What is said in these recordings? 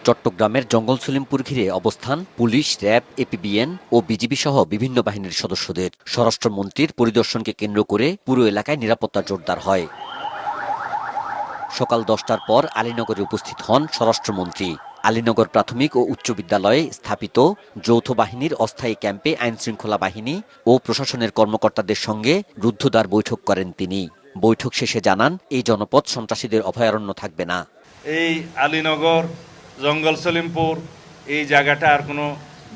চট্টগ্রামের জঙ্গল সলিমপুর ঘিরে অবস্থান পুলিশ, র্যাব, এপিবিএন ও বিজিবি সহ বিভিন্ন বাহিনীর সদস্যদের। স্বরাষ্ট্রমন্ত্রীর পরিদর্শনকে কেন্দ্র করে পুরো এলাকায় নিরাপত্তা জোরদার হয়। সকাল 10টার পর আলীনগরে উপস্থিত হন স্বরাষ্ট্রমন্ত্রী। আলীনগর প্রাথমিক ও উচ্চ বিদ্যালয়ে স্থাপিত যৌথ বাহিনীর অস্থায়ী ক্যাম্পে আইনশৃঙ্খলা বাহিনী ও প্রশাসনের কর্মকর্তাদের সঙ্গে রুদ্ধদ্বার বৈঠক করেন তিনি। বৈঠক শেষে জানান, এই জনপদ সন্ত্রাসীদের অভয়ারণ্য থাকবে না। এই আলীনগর, জঙ্গল সলিমপুর এই জায়গাটা আর কোনো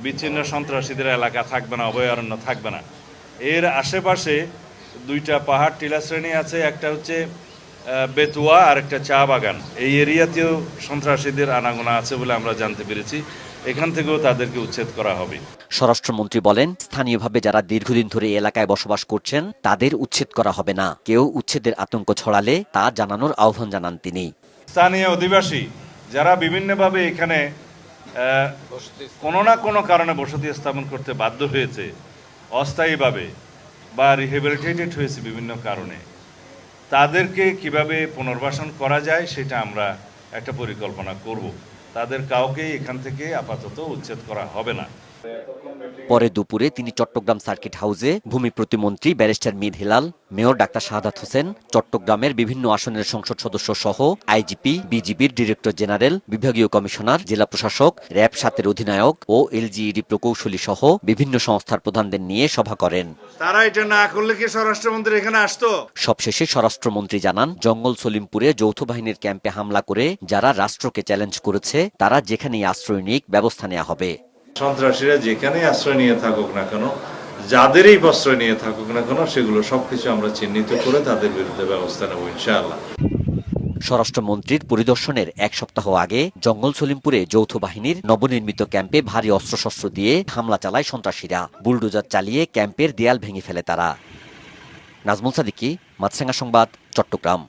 বিচ্ছিন্ন সন্ত্রাসীদের এলাকা থাকবে না, অভয়ারণ্য থাকবে না। এর আশেপাশে দুইটা পাহাড় টিলা শ্রেণী আছে, একটা হচ্ছে বেতুয়া আর একটা চা বাগান। এই এরিয়াতেও সন্ত্রাসীদের আনাগোনা আছে বলে আমরা জানতে পেরেছি। এখান থেকেও তাদেরকে উচ্ছেদ করা হবে। স্বরাষ্ট্রমন্ত্রী বলেন, স্থানীয়ভাবে যারা দীর্ঘদিন ধরে এই এলাকায় বসবাস করছেন তাদের উচ্ছেদ করা হবে না। কেউ উচ্ছেদের আতঙ্ক ছড়ালে তা জানানোর আহ্বান জানান তিনি। স্থানীয় অধিবাসী যারা বিভিন্নভাবে এখানে কোনো না কোনো কারণে বসতি স্থাপন করতে বাধ্য হয়েছে, অস্থায়ীভাবে বা রিহেবিলিটেটেড হয়েছে বিভিন্ন কারণে, তাদেরকে কিভাবে পুনর্বাসন করা যায় সেটা আমরা একটা পরিকল্পনা করব। তাদের কাউকেই এখান থেকে আপাতত উচ্ছেদ করা হবে না। পরে দুপুরে তিনি চট্টগ্রাম সার্কিট হাউসে ভূমি প্রতিমন্ত্রী barrister Mir Helal, mayor doctor Shahadat Hossain, চট্টগ্রামের বিভিন্ন আসনের সংসদ সদস্য সহ আইজিপি, বিজিবির ডিরেক্টর জেনারেল, বিভাগীয় কমিশনার, জেলা প্রশাসক, র্যাব ৭-এর অধিনায়ক ও এলজিইডি প্রকৌশলী সহ বিভিন্ন সংস্থার প্রধানদের নিয়ে সভা করেন। তারা এটা না করলে কি স্বরাষ্ট্রমন্ত্রী এখানে আসতো? সবশেষে স্বরাষ্ট্রমন্ত্রী জানান, জঙ্গল সলিমপুরে যৌথ বাহিনীর ক্যাম্পে হামলা করে যারা রাষ্ট্রকে চ্যালেঞ্জ করেছে তারা যেখানেই আশ্রয় নিক ব্যবস্থা নেওয়া হবে। সন্ত্রাসীরা যেখানে আশ্রয় নিয়ে থাকুক না কেন, যাদেরই প্রশ্রয় নিয়ে থাকুক না কেন, সেগুলো সবকিছু আমরা চিহ্নিত করে তাদের বিরুদ্ধে ব্যবস্থা নেব ইনশাআল্লাহ। স্বরাষ্ট্রমন্ত্রীর পরিদর্শনের এক সপ্তাহ আগে জঙ্গল সলিমপুরে যৌথ বাহিনীর নবনির্মিত ক্যাম্পে ভারী অস্ত্রশস্ত্র দিয়ে হামলা চালায় সন্ত্রাসীরা। বুলডোজার চালিয়ে ক্যাম্পের দেয়াল ভেঙে ফেলে তারা। নাজমুল সাদিকি, মাছরাঙা সংবাদ, চট্টগ্রাম।